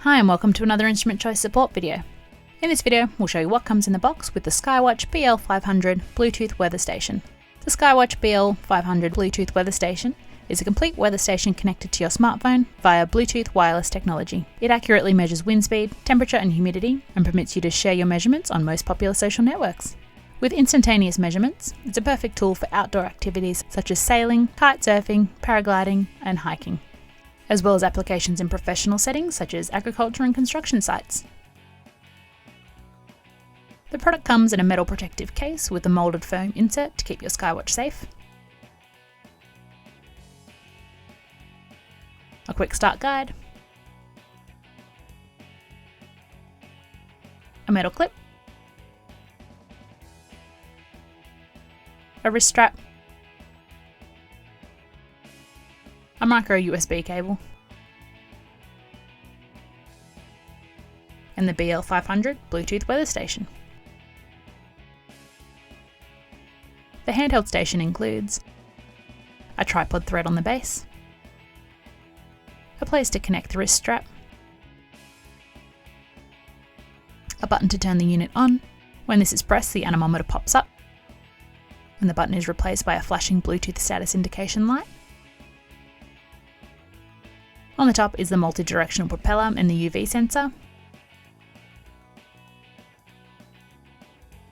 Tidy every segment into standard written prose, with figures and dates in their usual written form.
Hi and welcome to another Instrument Choice support video. In this video, we'll show you what comes in the box with the Skywatch BL500 Bluetooth weather station. The Skywatch BL500 Bluetooth weather station is a complete weather station connected to your smartphone via Bluetooth wireless technology. It accurately measures wind speed, temperature and humidity, and permits you to share your measurements on most popular social networks. With Instantaneous Measurements, it's a perfect tool for outdoor activities such as sailing, kite surfing, paragliding, and hiking, as well as applications in professional settings such as agriculture and construction sites. The product comes in a metal protective case with a moulded foam insert to keep your Skywatch safe, a quick start guide, a metal clip, a wrist strap, a micro USB cable, and the BL500 Bluetooth weather station. The handheld station includes a tripod thread on the base, a place to connect the wrist strap, a button to turn the unit on. When this is pressed, the anemometer pops up, and the button is replaced by a flashing Bluetooth status indication light. On the top is the multi-directional propeller and the UV sensor.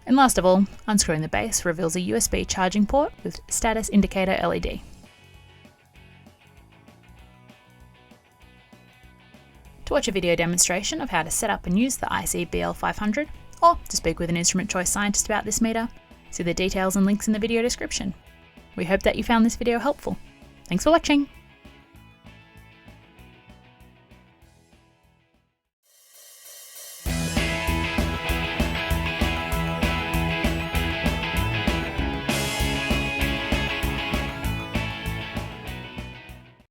And last of all, unscrewing the base reveals a USB charging port with status indicator LED. To watch a video demonstration of how to set up and use the IC-BL500, or to speak with an Instrument Choice scientist about this meter, see the details and links in the video description. We hope that you found this video helpful. Thanks for watching!